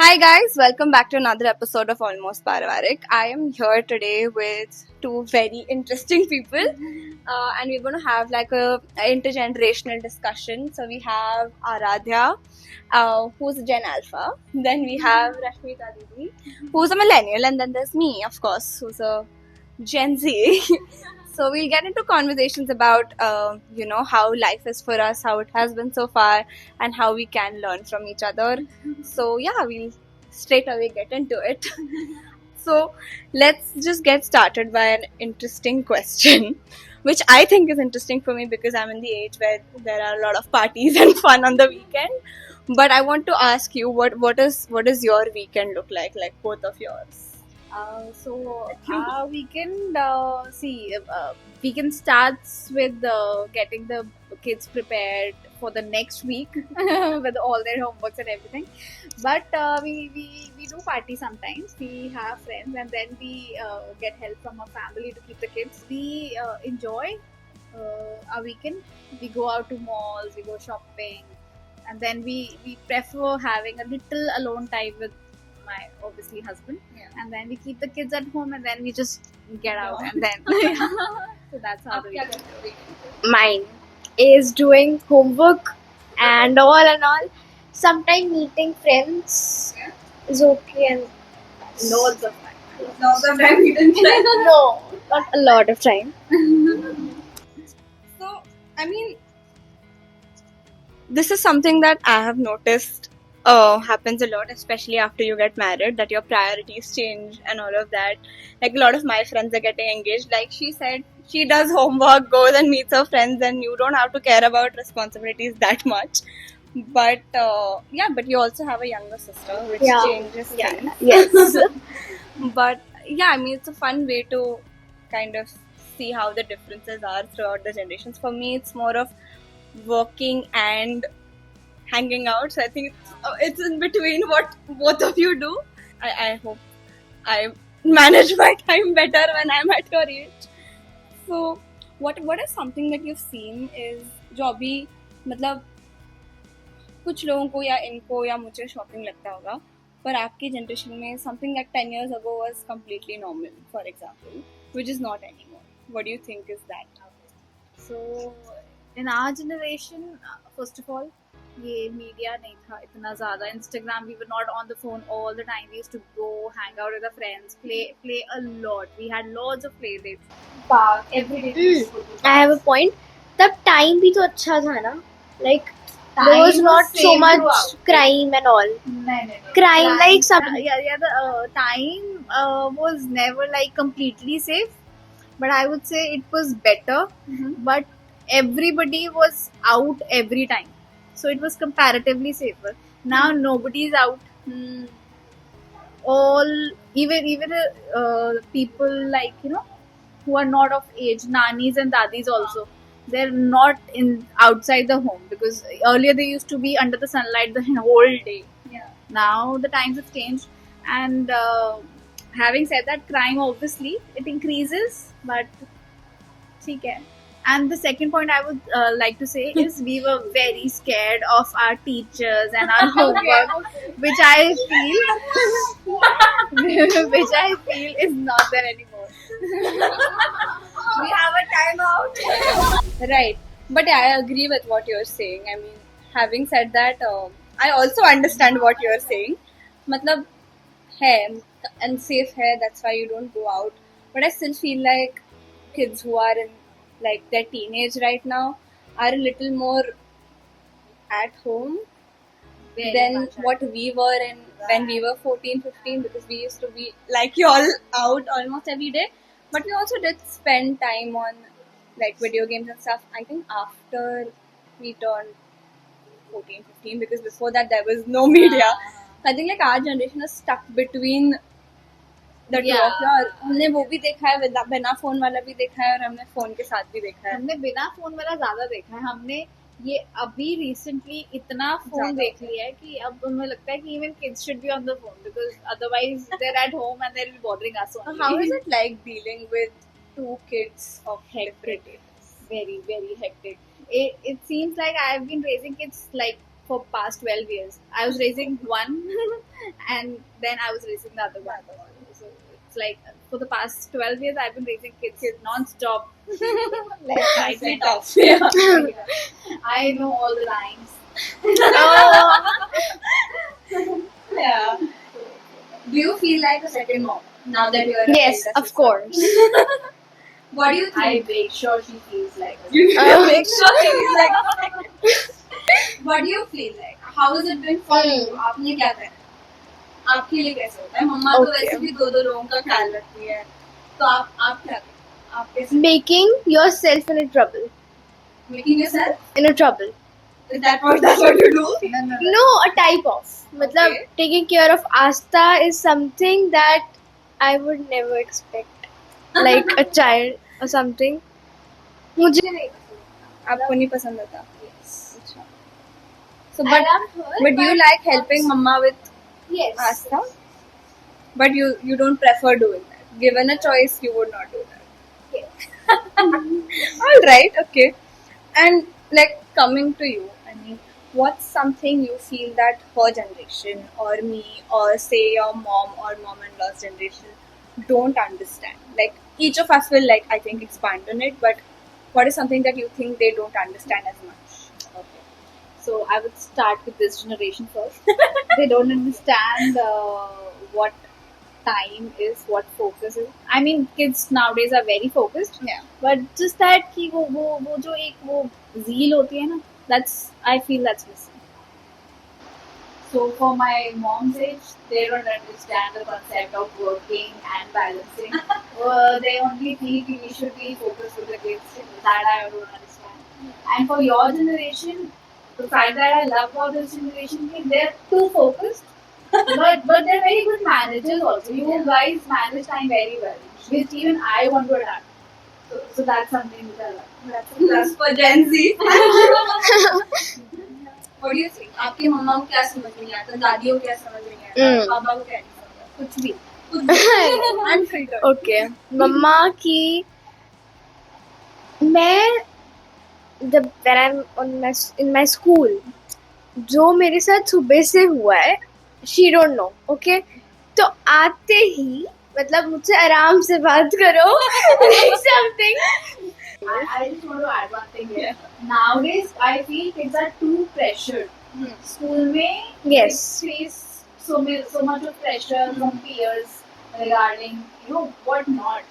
Hi guys, welcome back to another episode of Almost Paravarik. I am here today with two very interesting people, and we're going to have like a intergenerational discussion. So we have Aradhya, who's a Gen Alpha. Then we have Rashmita Didi, who's a millennial, and then there's me, of course, who's a Gen Z. So we'll get into conversations about, how life is for us, how it has been so far, and how we can learn from each other. So yeah, we'll straight away get into it. So let's just get started by an interesting question, which I think is interesting for me because I'm in the age where there are a lot of parties and fun on the weekend. But I want to ask you, what is your weekend look like both of yours? Our weekend, weekend starts with getting the kids prepared for the next week with all their homeworks and everything. But we do party sometimes. We have friends and then we get help from our family to keep the kids. We enjoy our weekend. We go out to malls, we go shopping, and then we prefer having a little alone time with my obviously husband, and then we keep the kids at home and then we just get out and then so that's how the weekend goes. Mine is doing homework and all. Sometimes meeting friends is okay and Loads of time. no, not a lot of time. So, I mean, this is something that I have noticed happens a lot, especially after you get married, that your priorities change and all of that. Like, a lot of my friends are getting engaged. Like she said, she does homework, goes and meets her friends, and you don't have to care about responsibilities that much. But but you also have a younger sister, which Yeah. changes things. Yes. But yeah, I mean, it's a fun way to kind of see how the differences are throughout the generations. For me, it's more of working and hanging out. So I think it's in between what both of you do. I hope I manage my time better when I'm at your age. So what is something that you've seen is जो अभी मतलब कुछ लोगों को या इनको या मुझे शॉपिंग लगता होगा पर आपकी जनरेशन में something that 10 years ago was completely normal, for example, which is not anymore. What do you think is that? So in our generation, first of all, ये मीडिया नहीं था इतना ज़्यादा. Instagram, we were not on the phone all the time. We used to go hang out with our friends, play a lot. We had lots of play dates. Park every day. I have a point. तब time भी तो अच्छा था ना. Like there Time was was not so same much throughout. crime and all. No. Crime like some. The time was never like completely safe, but I would say it was better. But everybody was out every time, so it was comparatively safer. Now nobody's out. All even people like who are not of age, nannies and dadis also. They're not in outside the home because earlier they used to be under the sunlight the whole day. Now the times have changed, and having said that, crime obviously it increases, but ठीक है. And the second point I would like to say is we were very scared of our teachers and our homework, which I feel is not there anymore. We have a timeout. Right. But yeah, I agree with what you're saying. I mean, having said that, I also understand what you're saying. मतलब है unsafe है, that's why you don't go out. But I still feel like kids who are in like their teenage right now are a little more at home Very than much what we were in when we were 14, 15, because we used to be like you all out almost every day. But we also did spend time on like video games and stuff. I think after we turned 14, 15, because before that there was no media. I think like our generation is stuck between the two of you. और हमने वो भी देखा है बिना phone वाला भी देखा है और हमने फोन के साथ भी देखा है. हमने बिना फोन वाला ज्यादा देखा है. हमने ये अभी रिसेंटली इतना फोन ज्यादा देख लिया है कि अब हमें लगता है कि even kids should be on the phone because otherwise they are at home and they will be bothering us. How is it like dealing with two kids of different ages? Very hectic. It seems like I have been raising kids like for past 12 years. I was raising one, and then I was raising the other one. So it's like for the past 12 years, I've been raising kids non-stop. Like, right Very now. tough. Yeah. I know all the lines. Yeah. Do you feel like a second mom now that you're a Yes, elder of sister? course. What do you I think? make sure she feels like a You make sure she's like. What do you feel like? How has it been for you? आपने क्या करा? आपके लिए कैसे होता है? मम्मा तो Okay. वैसे भी दो लोगों का ख्याल रखती है. तो आप क्या करते? आप कैसे? Making yourself in a trouble. Making yourself? In a trouble. Is that's what you do? No, a type of. Matlab, Okay. taking care of Asta is something that I would never expect. Like a child or something. मुझे नहीं आपको नहीं पसंद आता? अच्छा. So I but love her, but do you like helping mama with Yes. Asta? But you don't prefer doing that. Given a choice, you would not do that. All right, okay. And like coming to you, I mean, what's something you feel that her generation or me or say your mom or mom-in-law's generation don't understand? Like each of us will like I think expand on it, but what is something that you think they don't understand as much? Okay. So I would start with this generation first. They don't understand what time is, what focus is. I mean, kids nowadays are very focused. Yeah. But just that कि वो जो एक वो zeal होती है ना, that's I feel that's missing. So for my mom's age, they don't understand the concept of working and balancing. They only think we should be focused with the kids. That I don't understand. And for your generation, the fact that I love about this generation is they're too focused, but they're very good managers also. You guys manage time very well, which even I want to adapt. So that's something which I love. That's a plus for Gen Z. What do you think? आपकी मम्मा को क्या समझ नहीं आता? दादी को क्या समझ नहीं आता? पापा को क्या नहीं समझ आता? कुछ भी. Unfiltered. Okay. मम्मा की मैं जब when I'm in my school जो मेरे साथ सुबह से हुआ है she don't know. Okay. तो आते ही मतलब मुझसे आराम से बात करो like something. I just want to add one thing here. Nowadays, I feel kids are too pressured. School में Yes. kids face so much of pressure from peers regarding what not.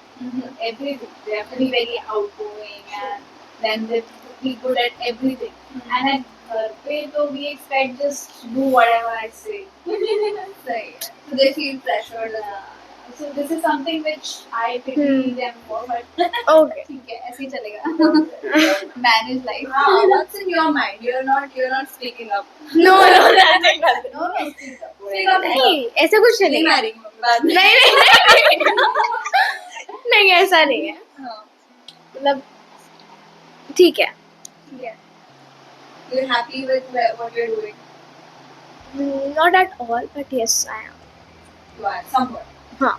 Everything. They have to be very outgoing and then they have to be good at everything. And at pay so we expect just do whatever I say. So they feel pressured. So this is something which I pity them for, but Okay. ठीक है ऐसे ही चलेगा. Manage life. What's in your mind? You're not speaking up. No. Speak up. नहीं ऐसा कुछ नहीं नहीं है. marrying बाद में. नहीं नहीं ऐसा नहीं है. हाँ. मतलब ठीक है. Yeah. You're happy with what you're doing? Not at all, but yes, I am. You are somewhat. हाँ.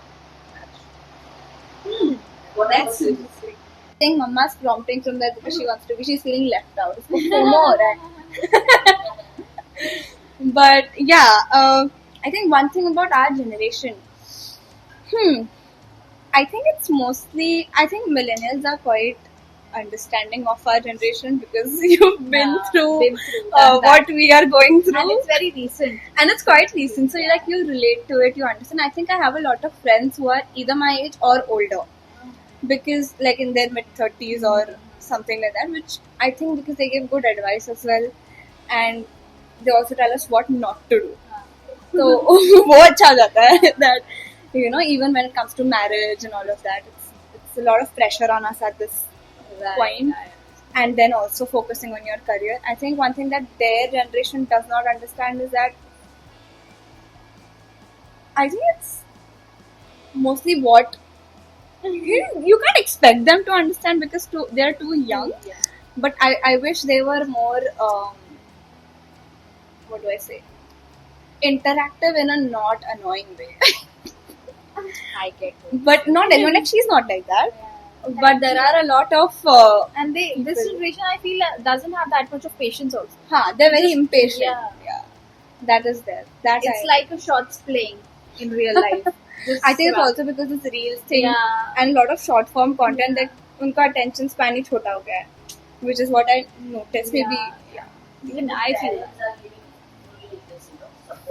Well, that's interesting. I think Mama's prompting from that because she wants to be. She's feeling left out. उसको FOMO हो रहा है. But yeah, I think one thing about our generation. I think it's mostly. I think millennials are quite understanding of our generation because you've been through, done what we are going through. And it's very recent. And it's quite recent, so you relate to it, you understand. I think I have a lot of friends who are either my age or older, because like in their mid-30s or something like that, which I think because they give good advice as well, and they also tell us what not to do. So वो अच्छा हो जाता है that even when it comes to marriage and all of that, it's a lot of pressure on us at this point. And then also focusing on your career. I think one thing that their generation does not understand is that I think it's mostly what you can't expect them to understand because they're too young. But I wish they were more what do I say, interactive in a not annoying way. I get it. But not anyone, like she's not like that. but there are a lot of And this generation, I feel, doesn't have that much of patience also. they're very impatient. Yeah. That is there. That It's like a shots playing in real life. Just I think it's run. also because it's reels thing Yeah. and a lot of short form content that उनका attention span ही छोटा हो गया है, which is what I noticed. Maybe Even I feel that.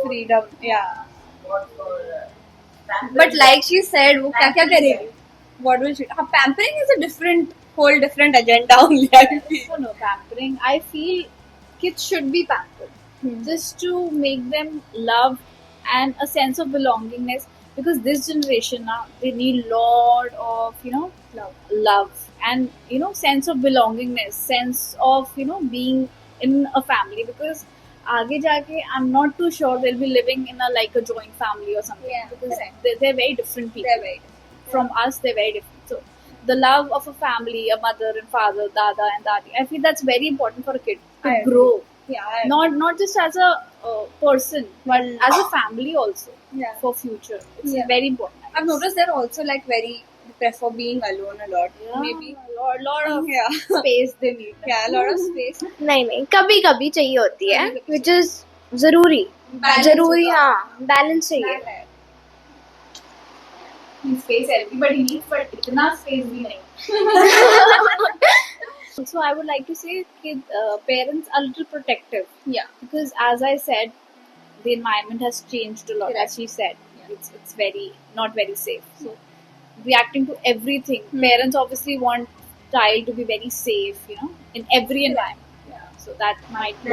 freedom, but like she said, वो क्या क्या करेगी? What will she? Pampering is a whole different agenda only. I feel. No, pampering. I feel kids should be pampered just to make them love and a sense of belongingness. Because this generation now, they need lot of love and sense of belongingness, sense of being in a family. Because आगे जाके I'm not too sure they'll be living in a joint family or something. Yeah, because correct. they're very different people. They're very From us, they're very different. So the love of a family, a mother and father, dada and dadi, I feel that's very important for a kid to I agree. grow. Yeah. Not just as a person, but as a family also Yeah. for future. It's Yeah. very important. I I've guess. noticed they're also like very prefer being alone a lot. Yeah, Maybe. a lot of Yeah. space they need. Yeah, a lot of space. नहीं कभी कभी चाहिए होती है कभी-कभी which is जरूरी Balance जरूरी होगा। हाँ बैलेंस चाहिए है। Space everybody needs, but इतना space भी नहीं. So I would like to say parents are a little protective. Yeah. Because as I said, the environment has changed a lot. Correct. As she said, it's very not very safe. So reacting to everything, parents obviously want child to be very safe, in every environment. Yeah. So that might be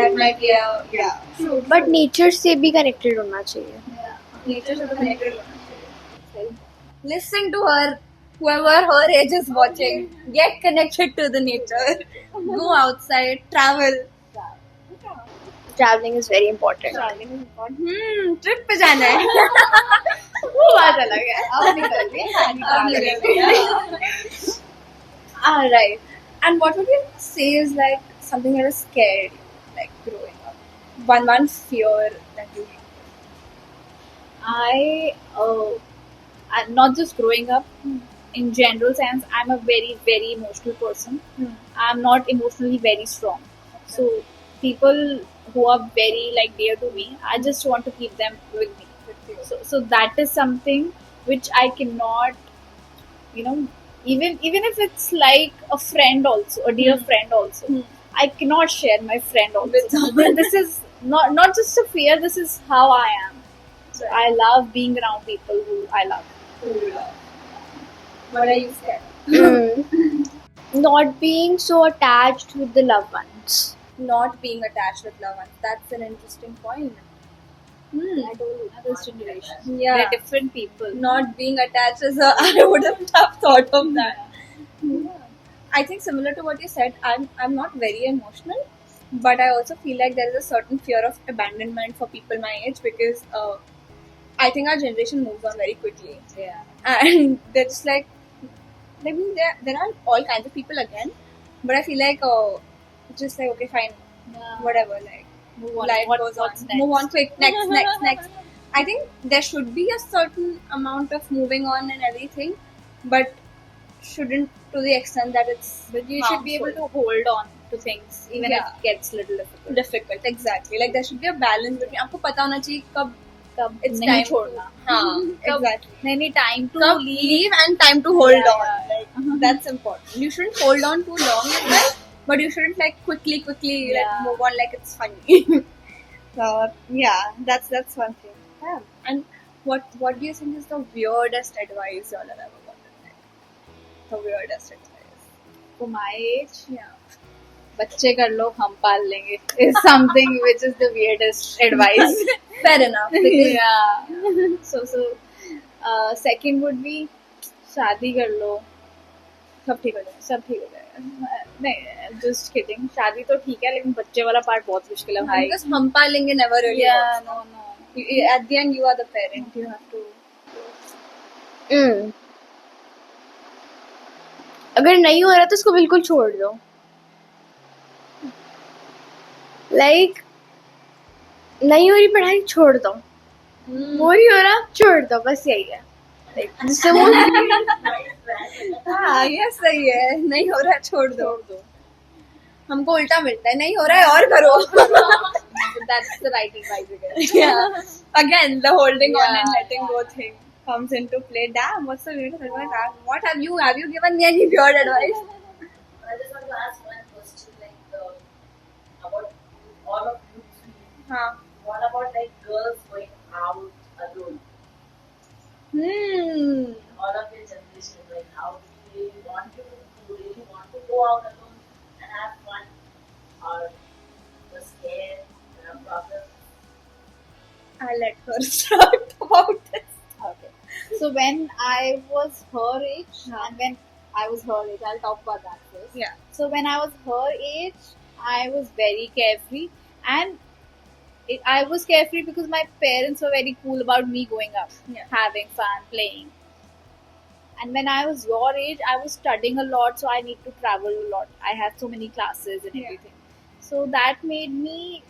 yeah. True. But nature से भी connected होना चाहिए Nature से तो connected होना चाहिए. Listening to her, whoever her age is watching, get connected to the nature. Go outside, travel. Travelling is very important trip पे जाना है. वो बात अलग है. अब निकल गए. Right. And what would you say is like something that is scared, like growing up? One fear that you have. I'm not just growing up. In general sense, I'm a very, very emotional person. I'm not emotionally very strong. So people who are very dear to me, I just want to keep them with me. So that is something which I cannot, even if it's like a friend also, a dear friend also, I cannot share my friend also. With someone. This is not just a fear. This is how I am. So I love being around people who I love. What are you scared? not being so attached with the loved ones Not being attached with loved ones. That's an interesting point. I told you, this generation. Yeah. They're different people. Not being attached is I wouldn't have thought of that. I think similar to what you said, I'm not very emotional, but I also feel like there is a certain fear of abandonment for people my age because I think our generation moves on very quickly, Yeah. and they're just like, I mean, there are all kinds of people again, but I feel like just like okay, fine, whatever, like. Move on. Life goes on. What's next? Move on quick. Next. I think there should be a certain amount of moving on and everything, but shouldn't to the extent that it's. But you should be able to hold on to things even if it gets a little difficult. difficult. Exactly. Like there should be a balance between. आपको पता होना चाहिए कब it's नहीं time छोड़ना. हाँ, exactly. नहीं time to कब leave. leave and time to hold Yeah, on. yeah. Like that's important. You shouldn't hold on too long as well, but you shouldn't like quickly like Yeah. move on like it's funny. So yeah, that's one thing. Yeah. And what do you think is the weirdest advice y'all have ever gotten? Like, the weirdest advice. For my age, Yeah. बच्चे कर लो हम पाल लेंगे is something which is the weirdest advice. Fair enough. Because Yeah. So second would be शादी कर लो सब ठीक हो जाए. सब ठीक हो जाएगा. नहीं just kidding. शादी तो ठीक है लेकिन बच्चे वाला पार्ट बहुत मुश्किल है भाई. Because हम पालेंगे never really Yeah, works. no. At the end, you are the parent. You have to. अगर नहीं हो रहा तो उसको बिल्कुल छोड़ दो लाइक नहीं हो रही पढ़ाई छोड़ दो वो नहीं हो रहा छोड़ दो बस यही है जिससे वो हाँ ये सही है, नहीं हो रहा है छोड़ दो, हमको उल्टा मिलता है, नहीं हो रहा है और करो. That's the right advice again. Yeah. Again, the holding on and Yeah, letting go thing comes into play. Damn, what's the weirdest advice? What have you given me any weird advice? I just want to ask one question, like about all of you three. Huh. What about like girls going out alone? All of your generation, like how do you want to go out alone and have fun, or you're scared, you have problems? I'll let her start about this. Okay. So when I was her age, and when I was her age, I'll talk about that first. Yeah. So when I was her age, I was very carefree, and I was carefree because my parents were very cool about me going out, Yeah. having fun, playing. And when I was your age, I was studying a lot, so I need to travel a lot. I had so many classes and Yeah. everything. So that made me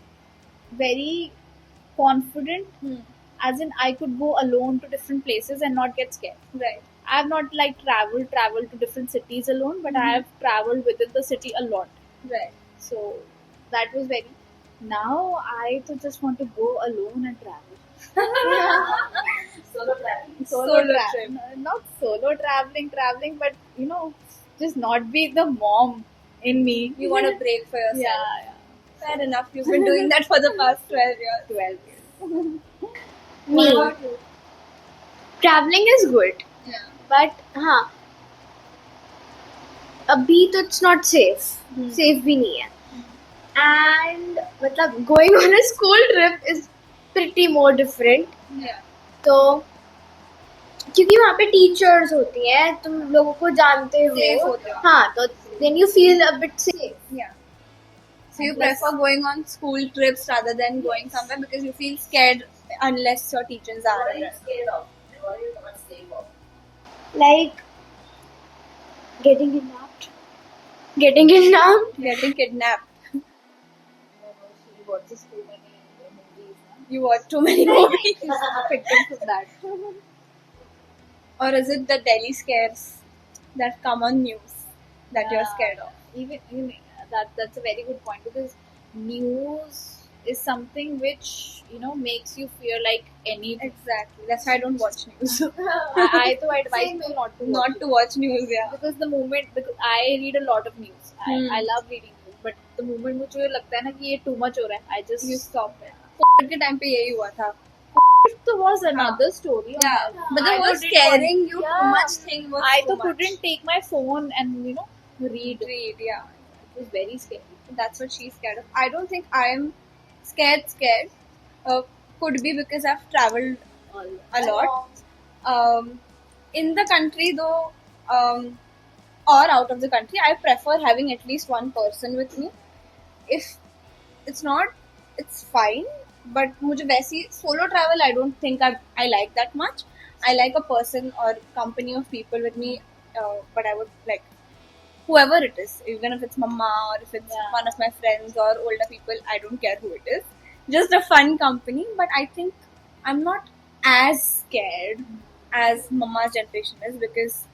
very confident, as in I could go alone to different places and not get scared. Right. I have not like traveled to different cities alone, but I have traveled within the city a lot. Right. So that was very. Now I just want to go alone and travel. Solo traveling. Solo tra- trip. no, not solo traveling, but just not be the mom in me. You want a break for yourself. Yeah. Fair enough. You've been doing that for the past 12 years. 12 years. me. Traveling is good, Yeah. but हाँ अभी तो it's not safe. Safe भी नहीं है. And मतलब going on a school trip is pretty more different. Yeah. तो क्योंकि वहाँ पे टीचर्स होती हैं, तुम लोगों को जानते Safe हो. होते हो. हाँ, तो then you feel a bit safe. Yeah. So you prefer going on school trips rather than going somewhere because you feel scared unless your teachers are What are you around. scared of? And what are you not scared of? Like getting kidnapped. Getting kidnapped. Getting kidnapped. She watches too many movies. You watch too many movies. Victims of that. Or is it the Delhi scares that come on news that you're scared of? Even that's a very good point, because news is something which makes you fear like anything. Exactly. That's why I don't watch news. I तो advise Same people not to Not watch to watch news, yeah. because because I read a lot of news. I love reading news, but the moment मुझे लगता है ना कि ये too much हो रहा है, I just You stop it. COVID के time पे यही हुआ था. It was another story. Yeah. But the I whole couldn't scaring you Yeah. too much thing was I too तो couldn't take my phone and read. read, yeah. It was very scary. That's what she's scared of. I don't think I am scared. Could be because I've traveled a lot. In the country though, or out of the country, I prefer having at least one person with me. If it's not, it's fine. But मुझे वैसी solo travel, I don't think I like that much. I like a person or company of people with me, but I would like whoever it is, even if it's mama or if it's one of my friends or older people, I don't care who it is. Just a fun company, but I think I'm not as scared as mama's generation is because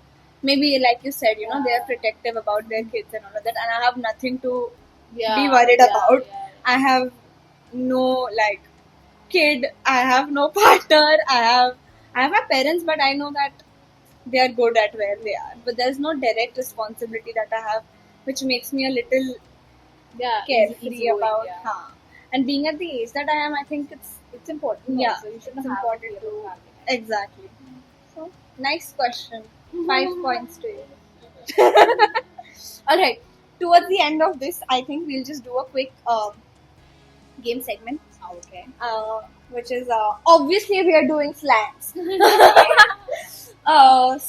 maybe like you said, they are protective about their kids and all of that, and I have nothing to be worried about. I have no like kid, I have no partner, I have my parents, but I know that they are good at where they are, but there's no direct responsibility that I have, which makes me a little carefree easy going, about yeah. and being at the age that I am, I think It's important. Yeah, also. You shouldn't it's have important fear of to- having it. exactly. So nice question. 5 points to you. Alright, towards the end of this, I think we'll just do a quick game segment, Okay. which is obviously we are doing slangs.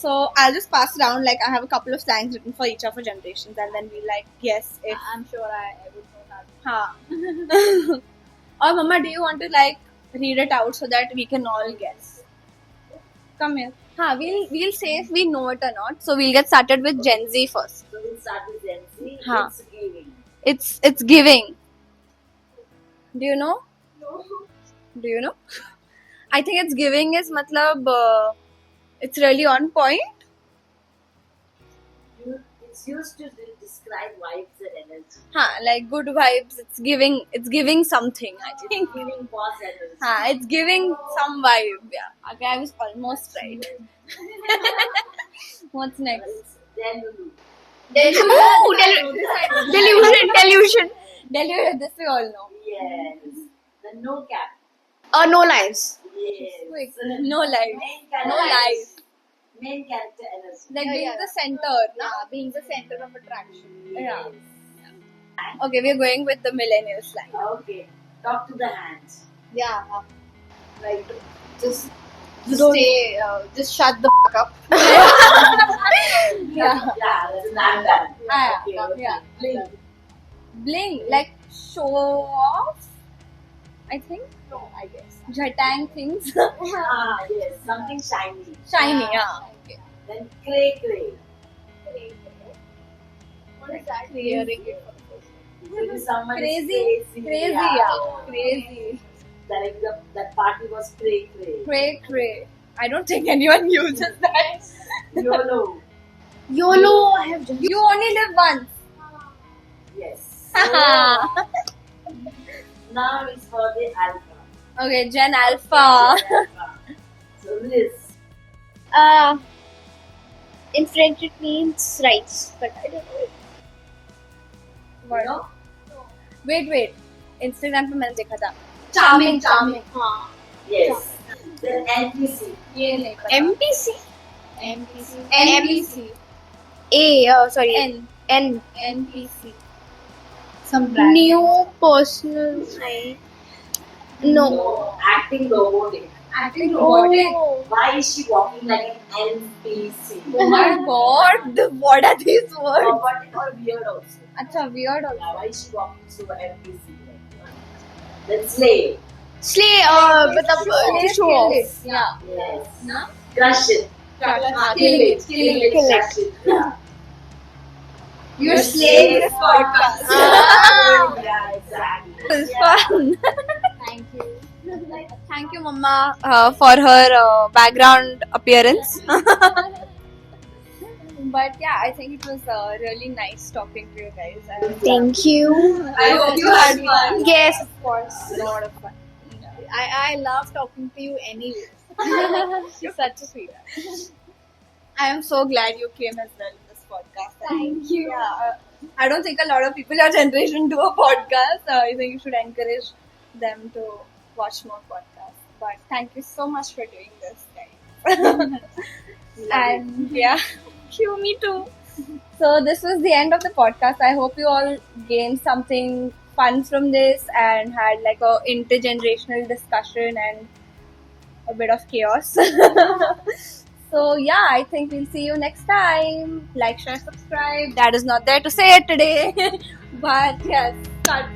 So I'll just pass around, like I have a couple of slangs written for each of our generations, and then we like guess if I'm sure I would know that. हाँ. Or Mama, do you want to like read it out so that we can all guess? Come here. हाँ, we'll say if we know it or not. So we'll get started with Gen Z first. So we'll start with Gen Z. Huh. It's giving. It's giving. Do you know? No. Do you know? I think it's giving is matlab It's really on point. It's used to describe vibes and energy. Like good vibes. It's giving something. I think. Giving boss energy. It's giving some vibe. Yeah. Okay, I was almost right. What's next? It's Delulu. Delusion. Delhi, this we all know. Yes. The no cap. No lives. Yes. Quick. No life. Main character. No life. Main character energy. Like being Yeah. the center. Yeah, being the center of attraction. Yeah. Okay, we're going with the millennial slang. Okay. Talk to the hands. Yeah. Like just Don't- stay. Just shut the fuck up. Yeah. That's an I'm done. Ah, Okay, okay. yeah. Blink. Bling, like show off. I think. No, I guess. Jhatang things. Yes. Something shiny. Shiny, yeah. Okay. Then cray. What is that? Clearing it for the first time. Maybe someone is Crazy, yeah. Crazy. Like that party was cray. Cray. I don't think anyone uses that. YOLO. YOLO. I have just. You only live once. Yes. Okay, Now it's for the alpha. Gen Alpha. So Liz. In French it means rice, but I don't know. You know? Wait. Instagram पे मैंने देखा था. Charming. Yes. Then NPC. ये नहीं पता. MPC. NPC. Sorry. N. N. NPC. Some brand. New personal. No. No, acting robotic. Acting robotic. Oh. Why is she walking like an NPC? Oh my god, what are these words? Robotic or weird also. Acha, weird also. Yeah, why is she walking so NPC? Then slay. Slay. To show off. Yeah. Yes. No? Crush it. Killing it. Crush it. Yeah. You're slaying this podcast. Yeah, exactly. It's fun. Thank you. Thank you, Mama, for her background appearance. But yeah, I think it was really nice talking to you guys. And Thank you. I hope you had fun. Yes, of course. A lot of fun. I love talking to you anyway. She's such a sweetheart. I am so glad you came as well in this podcast. Thank you. Yeah, I don't think a lot of people your generation do a podcast. I think you should encourage them to watch more podcasts. But thank you so much for doing this, guys. And yeah, me too. So this was the end of the podcast. I hope you all gained something fun from this and had like a intergenerational discussion and a bit of chaos. So yeah, I think we'll see you next time. Like, share, subscribe. Dad is not there to say it today. But yes, cut.